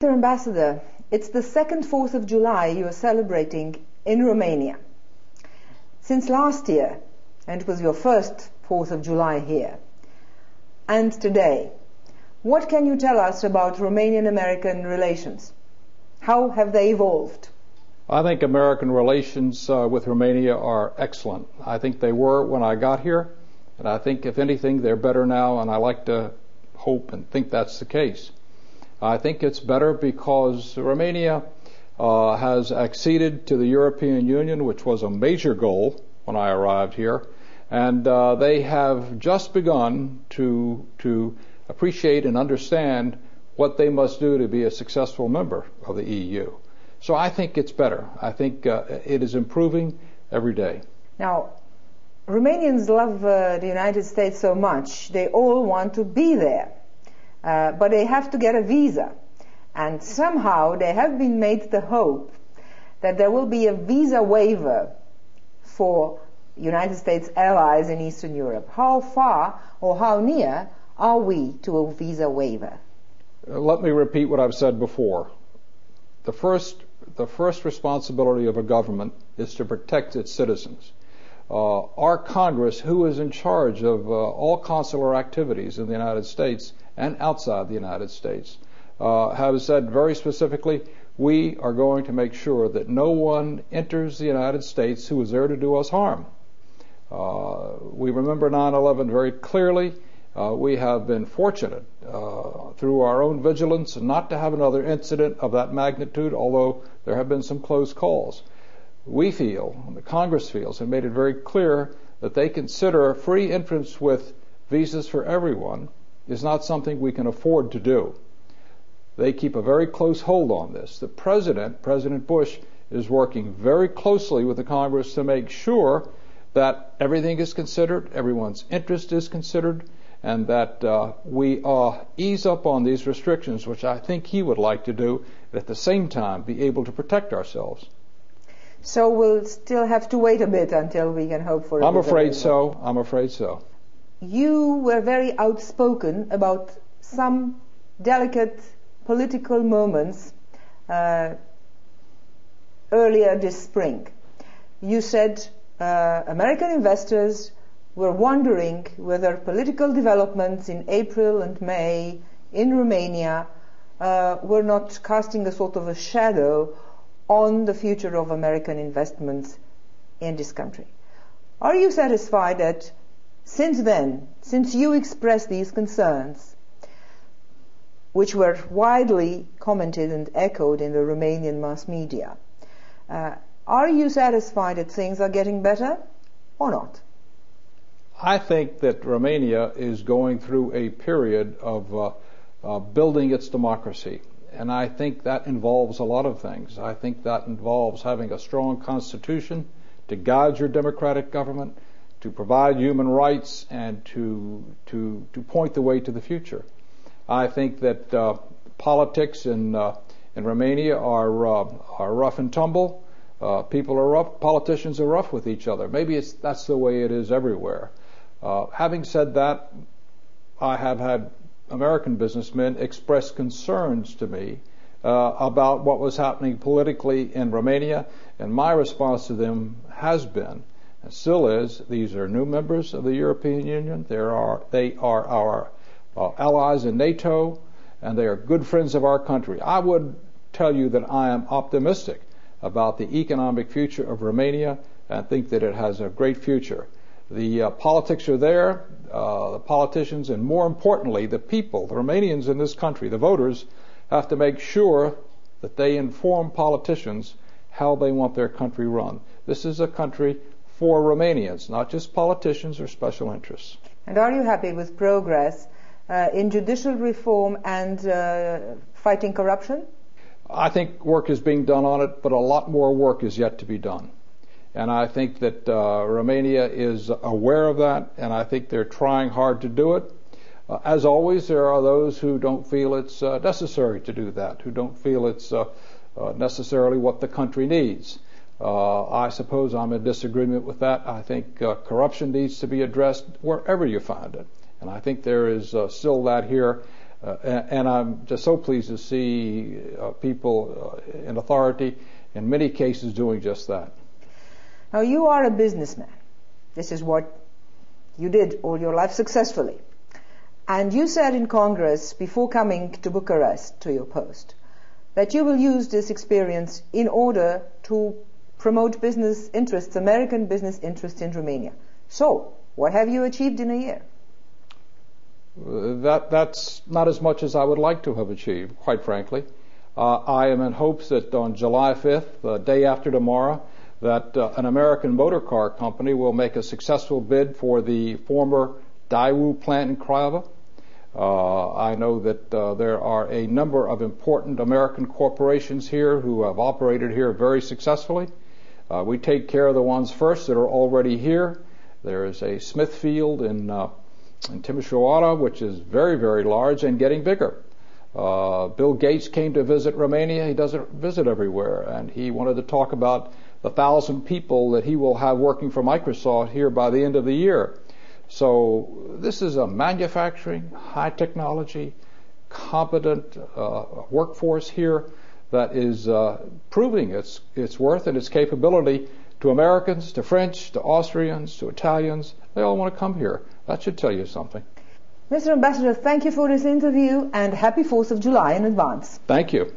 Mr. Ambassador, it's the second 4th of July you are celebrating in Romania. Since last year, and it was your first 4th of July here, and today, what can you tell us about Romanian-American relations? How have they evolved? I think American relations with Romania are excellent. I think they were when I got here, and I think, if anything, they're better now, and I like to hope and think that's the case. I think it's better because Romania has acceded to the European Union, which was a major goal when I arrived here, and they have just begun to appreciate and understand what they must do to be a successful member of the EU. So I think it's better. I think it is improving every day. Now, Romanians love the United States so much, they all want to be there. But they have to get a visa. And somehow they have been made the hope that there will be a visa waiver for United States allies in Eastern Europe. How far or how near are we to a visa waiver? Let me repeat what I've said before. The first responsibility of a government is to protect its citizens. Our Congress, who is in charge of all consular activities in the United States and outside the United States, have said very specifically, we are going to make sure that no one enters the United States who is there to do us harm. We remember 9/11 very clearly. We have been fortunate through our own vigilance not to have another incident of that magnitude, although there have been some close calls. We feel, and the Congress feels, and made it very clear that they consider free entrance with visas for everyone is not something we can afford to do. They keep a very close hold on this. The President Bush, is working very closely with the Congress to make sure that everything is considered, everyone's interest is considered, and that we ease up on these restrictions, which I think he would like to do, and at the same time be able to protect ourselves. So we'll still have to wait a bit until we can hope for it. I'm afraid so. You were very outspoken about some delicate political moments earlier this spring. You said American investors were wondering whether political developments in April and May in Romania were not casting a sort of a shadow on the future of American investments in this country. Are you satisfied that since then, since you expressed these concerns, which were widely commented and echoed in the Romanian mass media, are you satisfied that things are getting better or not? I think that Romania is going through a period of building its democracy. And I think that involves a lot of things. I think that involves having a strong constitution to guide your democratic government, to provide human rights, and to point the way to the future. I think that politics in Romania are rough and tumble. People are rough. Politicians are rough with each other. Maybe that's the way it is everywhere. Having said that, I have had American businessmen express concerns to me about what was happening politically in Romania, and my response to them has been, and still is, these are new members of the European Union. They are our allies in NATO, and they are good friends of our country. I would tell you that I am optimistic about the economic future of Romania, and think that it has a great future. The politics are there, the politicians, and more importantly, the people, the Romanians in this country, the voters, have to make sure that they inform politicians how they want their country run. This is a country for Romanians, not just politicians or special interests. And are you happy with progress in judicial reform and fighting corruption? I think work is being done on it, but a lot more work is yet to be done. And I think that Romania is aware of that, and I think they're trying hard to do it. As always, there are those who don't feel it's necessary to do that, who don't feel it's necessarily what the country needs. I suppose I'm in disagreement with that. I think corruption needs to be addressed wherever you find it. And I think there is still that here. And I'm just so pleased to see people in authority in many cases doing just that. Now, you are a businessman. This is what you did all your life successfully. And you said in Congress, before coming to Bucharest to your post, that you will use this experience in order to promote business interests, American business interests in Romania. So, what have you achieved in a year? That's not as much as I would like to have achieved, quite frankly. I am in hopes that on July 5th, the day after tomorrow, that an American motor car company will make a successful bid for the former Daewoo plant in Craiova. I know that there are a number of important American corporations here who have operated here very successfully. We take care of the ones first that are already here. There is a Smithfield in Timișoara, which is very, very large and getting bigger. Bill Gates came to visit Romania. He doesn't visit everywhere, and he wanted to talk about the 1,000 people that he will have working for Microsoft here by the end of the year. So this is a manufacturing, high technology, competent workforce here that is proving its worth and its capability to Americans, to French, to Austrians, to Italians. They all want to come here. That should tell you something. Mr. Ambassador, thank you for this interview and happy 4th of July in advance. Thank you.